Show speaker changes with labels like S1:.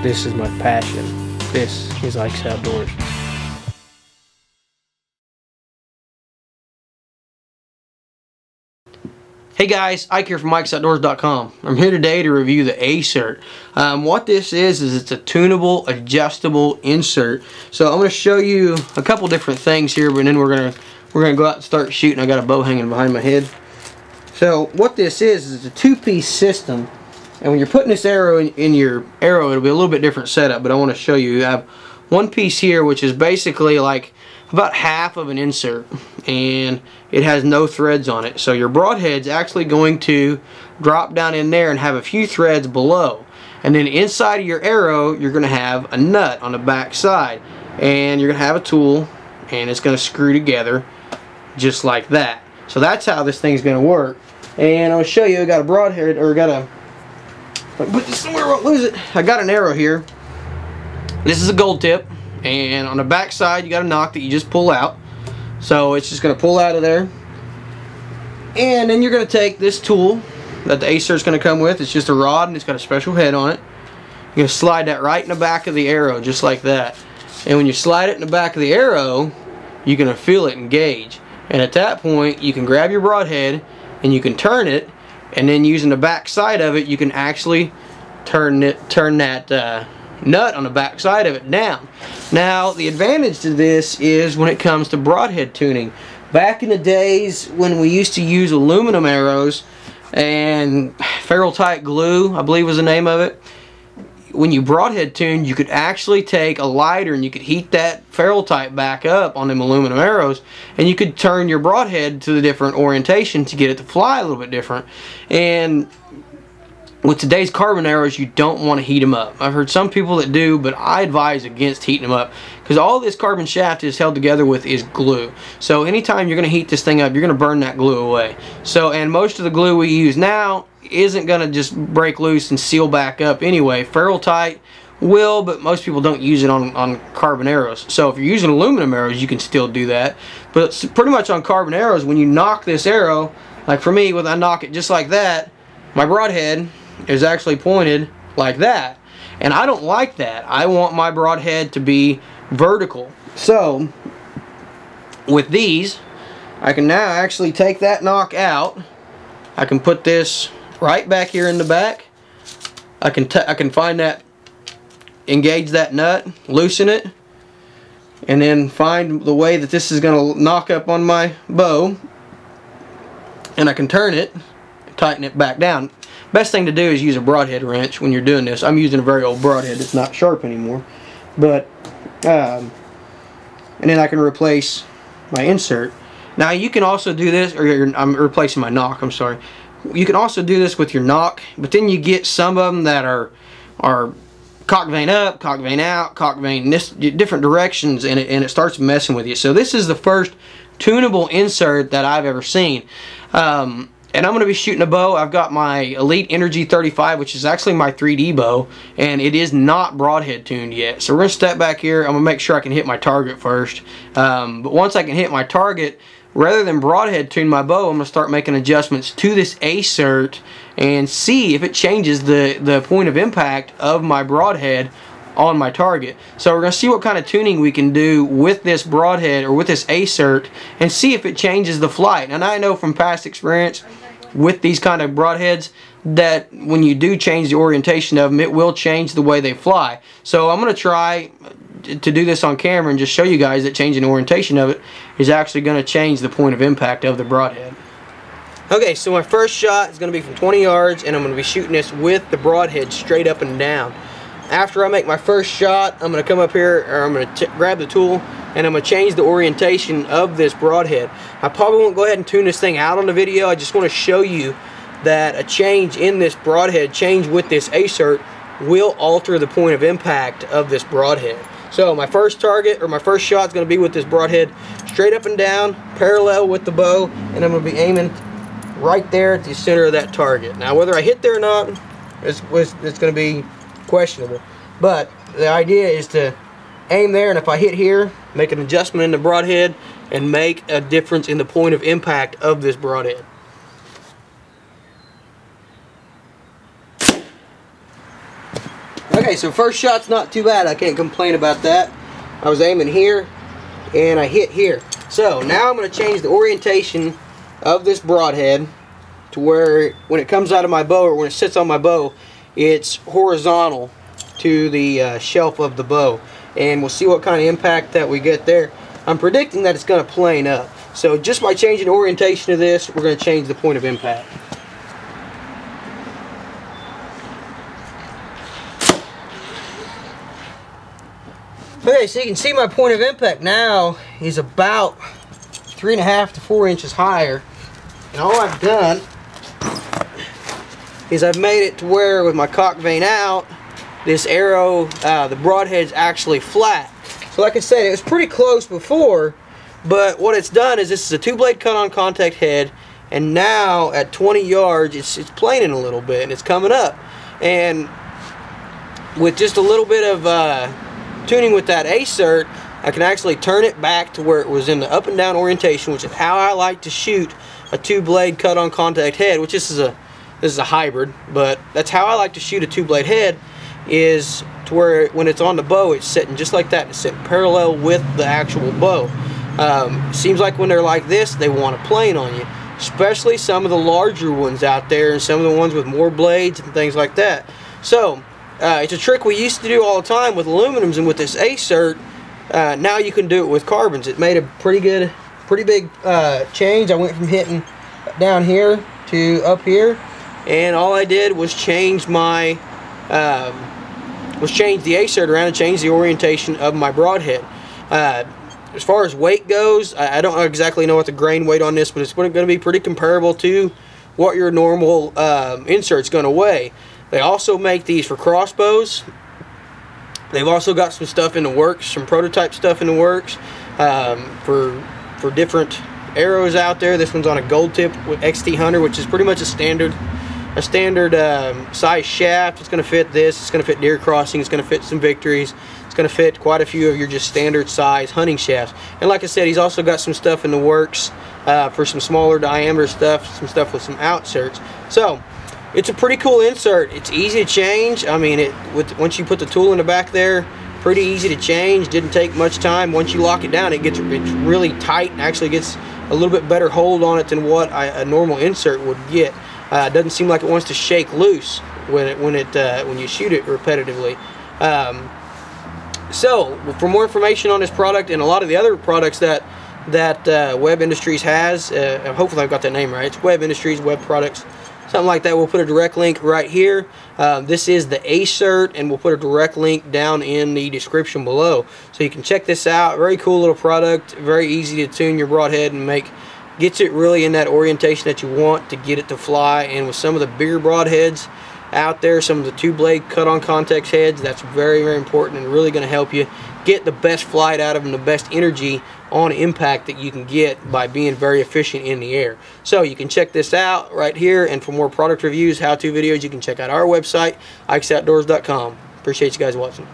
S1: This is my passion. This is Ike's Outdoors. Hey guys, Ike here from Mike'sOutdoors.com. I'm here today to review the A-sert. What this is it's a tunable, adjustable insert. So I'm going to show you a couple different things here, but then we're gonna go out and start shooting. I got a bow hanging behind my head. So what this is it's a two-piece system, and when you're putting this arrow in your arrow, it'll be a little bit different setup. But I want to show you. You have one piece here, which is basically like about half of an insert, and it has no threads on it. So your broadhead's actually going to drop down in there and have a few threads below, and then inside of your arrow you're going to have a nut on the back side, and you're going to have a tool, and it's going to screw together just like that. So that's how this thing's going to work. And I'll show you. I got a broadhead, or got a, put this somewhere I won't lose it. I got an arrow here. This is a gold tip, and on the back side you got a knock that you just pull out. So it's just going to pull out of there, and then you're going to take this tool that the A-sert's going to come with. It's just a rod, and it's got a special head on it. You're going to slide that right in the back of the arrow, just like that. And when you slide it in the back of the arrow, you're going to feel it engage. And at that point, you can grab your broadhead and you can turn it, and then using the back side of it, you can actually turn that nut on the back side of it down. Now the advantage to this is when it comes to broadhead tuning. Back in the days when we used to use aluminum arrows and ferrule-tight glue, I believe was the name of it, when you broadhead tuned, you could actually take a lighter and you could heat that ferrule-tight back up on them aluminum arrows, and you could turn your broadhead to the different orientation to get it to fly a little bit different. And with today's carbon arrows, you don't want to heat them up. I've heard some people that do, but I advise against heating them up, because all this carbon shaft is held together with is glue. So anytime you're going to heat this thing up, you're going to burn that glue away. So, and most of the glue we use now isn't going to just break loose and seal back up anyway. Ferrule-tight will, but most people don't use it on carbon arrows. So if you're using aluminum arrows, you can still do that. But pretty much on carbon arrows, when you knock this arrow, like for me, when I knock it just like that, my broadhead is actually pointed like that, and I don't like that. I want my broadhead to be vertical. So with these, I can now actually take that knock out. I can put this right back here in the back. I can find that, engage that nut, loosen it, and then find the way that this is going to knock up on my bow, and I can turn it, tighten it back down. Best thing to do is use a broadhead wrench when you're doing this. I'm using a very old broadhead that's not sharp anymore, but and then I can replace my insert. Now you can also do this, or I'm replacing my knock, I'm sorry. You can also do this with your knock, but then you get some of them that are cock vein up, cock vein out, cock vein in this different directions, and it starts messing with you. So this is the first tunable insert that I've ever seen. And I'm going to be shooting a bow. I've got my Elite Energy 35, which is actually my 3D bow, and it is not broadhead tuned yet. So we're going to step back here. I'm going to make sure I can hit my target first. But once I can hit my target, rather than broadhead tune my bow, I'm going to start making adjustments to this A-sert and see if it changes the point of impact of my broadhead on my target. So we're going to see what kind of tuning we can do with this broadhead, or with this A-sert, and see if it changes the flight. And I know from past experience with these kind of broadheads that when you do change the orientation of them, it will change the way they fly. So I'm going to try to do this on camera and just show you guys that changing the orientation of it is actually going to change the point of impact of the broadhead. Okay, so my first shot is going to be from 20 yards, and I'm going to be shooting this with the broadhead straight up and down. After I make my first shot, I'm going to come up here, or I'm going to grab the tool, and I'm going to change the orientation of this broadhead. I probably won't go ahead and tune this thing out on the video. I just want to show you that a change in this broadhead, change with this A-sert, will alter the point of impact of this broadhead. So my first target, or my first shot, is going to be with this broadhead straight up and down, parallel with the bow, and I'm going to be aiming right there at the center of that target. Now whether I hit there or not, it's going to be questionable, but the idea is to aim there, and if I hit here, make an adjustment in the broadhead and make a difference in the point of impact of this broadhead. Okay, so first shot's not too bad. I can't complain about that. I was aiming here and I hit here. So now I'm going to change the orientation of this broadhead to where when it comes out of my bow, or when it sits on my bow, it's horizontal to the shelf of the bow, and we'll see what kind of impact that we get there. I'm predicting that it's going to plane up. So just by changing the orientation of this, we're going to change the point of impact. Okay, so you can see my point of impact now is about 3.5 to 4 inches higher. And all I've done is I've made it to where with my cock vane out, this arrow, the broadhead's actually flat. So like I said, it was pretty close before, but what it's done is this is a 2-blade cut-on contact head, and now at 20 yards it's planing a little bit and it's coming up. And with just a little bit of tuning with that A-sert, I can actually turn it back to where it was in the up and down orientation, which is how I like to shoot a 2-blade cut-on contact head, which this is a hybrid, but that's how I like to shoot a 2-blade head, is to where when it's on the bow, it's sitting just like that. It's sitting parallel with the actual bow. Seems like when they're like this, they want to plane on you, especially some of the larger ones out there and some of the ones with more blades and things like that. So it's a trick we used to do all the time with aluminums, and with this A-sert, now you can do it with carbons. It made a pretty big change. I went from hitting down here to up here, and all I did was change my change the A-sert around and change the orientation of my broadhead. As far as weight goes, I don't exactly know what the grain weight on this, but it's going to be pretty comparable to what your normal insert's going to weigh. They also make these for crossbows. They've also got some stuff in the works, some prototype stuff in the works for different arrows out there. This one's on a gold tip with XT Hunter, which is pretty much a standard size shaft. It's going to fit this. It's going to fit deer crossing. It's going to fit some victories. It's going to fit quite a few of your just standard size hunting shafts. And like I said, he's also got some stuff in the works for some smaller diameter stuff, some stuff with some outserts. So it's a pretty cool insert. It's easy to change. I mean, once you put the tool in the back there, pretty easy to change. Didn't take much time. Once you lock it down, it's really tight and actually gets a little bit better hold on it than what a normal insert would get. It doesn't seem like it wants to shake loose when you shoot it repetitively. So for more information on this product and a lot of the other products that Web Industries has, hopefully I've got that name right. It's Web Industries, Web Products, something like that. We'll put a direct link right here. This is the A-sert, and we'll put a direct link down in the description below, so you can check this out. Very cool little product, very easy to tune your broadhead and gets it really in that orientation that you want to get it to fly. And with some of the bigger broadheads out there, some of the 2-blade cut-on contact heads, that's very, very important and really going to help you get the best flight out of them, the best energy on impact that you can get by being very efficient in the air. So you can check this out right here, and for more product reviews, how-to videos, you can check out our website, ikesoutdoors.com. Appreciate you guys watching.